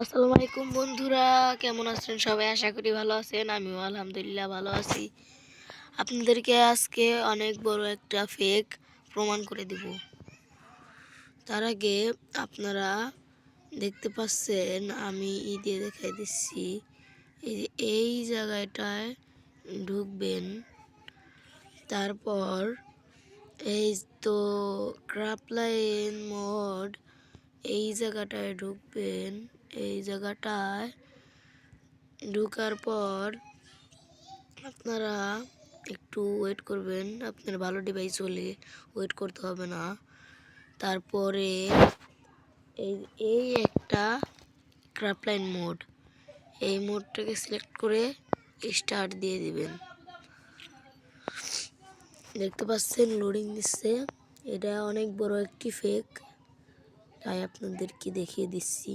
আসসালামু আলাইকুম বন্ধুরা, কেমন আছেন সবাই? আশা করি ভালো আছেন। আমিও আলহামদুলিল্লাহ ভালো আছি। আপনাদেরকে আজকে অনেক বড় একটা ফেক প্রমাণ করে দিব। তার আগে আপনারা দেখতে পাচ্ছেন, আমি দিয়ে দেখাই দিচ্ছি। এই যে এই জায়গাটায় ঢুকবেন, তারপর এই তো ক্রাফলাইন মোড, এই জায়গাটায় ঢুকবেন। এই জায়গাটায় ঢোকার পর আপনারা একটু ওয়েট করবেন। আপনার ভালো ডিভাইস হলে ওয়েট করতে হবে না। তারপরে এই এই একটা ক্রাফলাইন মোড, এই মোডটাকে সিলেক্ট করে স্টার্ট দিয়ে দিবেন। দেখতে পাচ্ছেন লোডিং দিচ্ছে। এটা অনেক বড় একটি ফেক, তাই আপনাদেরকে দেখিয়ে দিচ্ছি।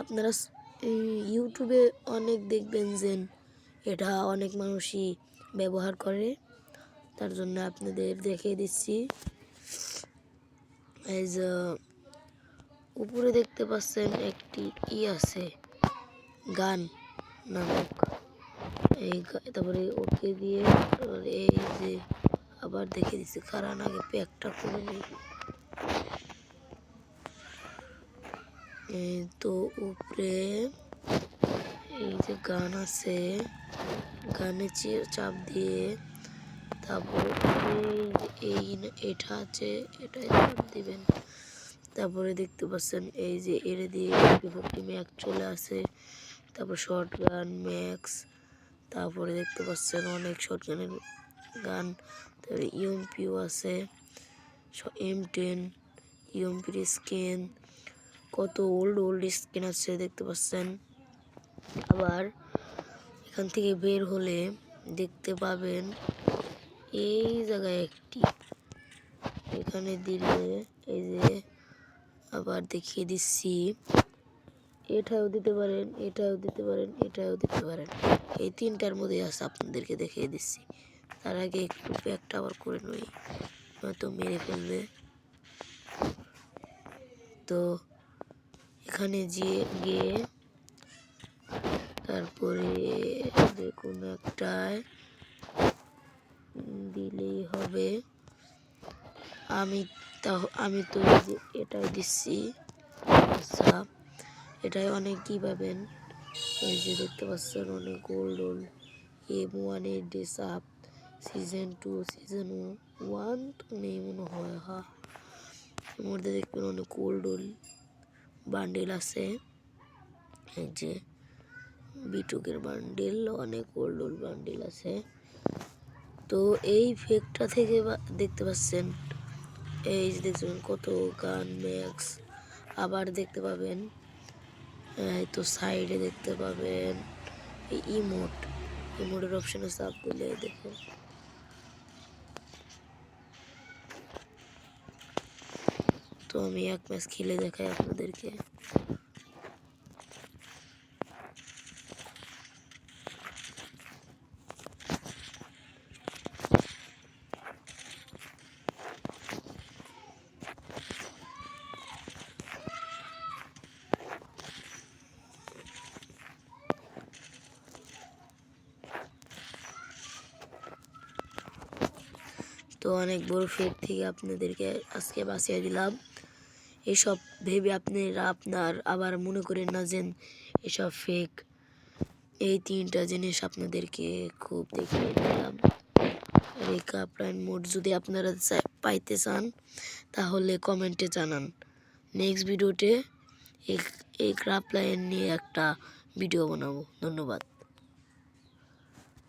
আপনারা ইউটিউবে অনেক দেখবেন যে এটা অনেক মানুষই ব্যবহার করে, তার জন্য আপনাদের দেখিয়ে দিচ্ছি। এই যে উপরে দেখতে পাচ্ছেন একটি আছে, গান নামক। তারপরে ওকে দিয়ে এই যে আবার দেখিয়ে দিচ্ছি। কারণ আগে প্যাকটা করে নিই। তো উপরে এই যে গান আছে, গানে চাপ দিয়ে তারপরে এটা আছে, এটাই চাপ দিবেন। তারপরে দেখতে পাচ্ছেন এই যে এর দিয়ে MP40 ম্যাক্স চলে আসে। তারপর শর্ট গান ম্যাক্স, তারপরে দেখতে পাচ্ছেন অনেক শর্ট গানের গান। তারপরে ইউএমপিও আছে, M10 ইউএমপির স্ক্রিন, কত ওল্ড স্ক্রিন আছে দেখতে পাচ্ছেন। আবার এখান থেকে বের হলে দেখতে পাবেন এই জায়গায় একটি, এখানে দিলে এই যে আবার দেখিয়ে দিচ্ছি। এটাও দিতে পারেন, এটাও দিতে পারেন, এটাও দিতে পারেন। এই তিনটার মধ্যে আছে, আপনাদেরকে দেখিয়ে দিচ্ছি। তার আগে একটু প্যাকটা আবার করে নই, হয়তো মেরে ফেলবে। তো এখানে গিয়ে তারপরে যে কোনো একটায় দিলেই হবে। আমি তো যে এটাই দিচ্ছি। আচ্ছা, এটাই অনেক কি পাবেন। এই যে দেখতে পাচ্ছেন অনেক গোল্ড M1 ডেস আপ সিজন 2 সিজন 1 তো নেই মনে হয়। হ্যাঁ, এর মধ্যে দেখবেন অনেক গোল্ড বান্ডেল আছে। এই যে বিটুকের বান্ডেল, অনেক গোল্ড বান্ডেল আছে। তো এই ফেকটা থেকে দেখতে পাচ্ছেন, এই যে দেখছেন কত গান ম্যাক্স। আবার দেখতে পাবেন এই তো সাইডে দেখতে পাবেন এই ইমোটের অপশনে চাপ দিলে দেখেন। তো আমি এক ম্যাচ খেলে দেখাই আপনাদেরকে। তো অনেক বড় ফেক থেকে আপনাদেরকে আজকে বাঁচিয়ে দিলাম। এসব ভেবে আপনার আবার মনে করেন না যে এসব ফেক। এই তিনটা জিনিস আপনাদেরকে খুব দেখিয়ে দিলাম। আর এই ক্রাফলাইন মোড যদি আপনারা পাইতে চান তাহলে কমেন্টে জানান। নেক্সট ভিডিওতে এই ক্রাফলাইন নিয়ে একটা ভিডিও বানাবো। ধন্যবাদ।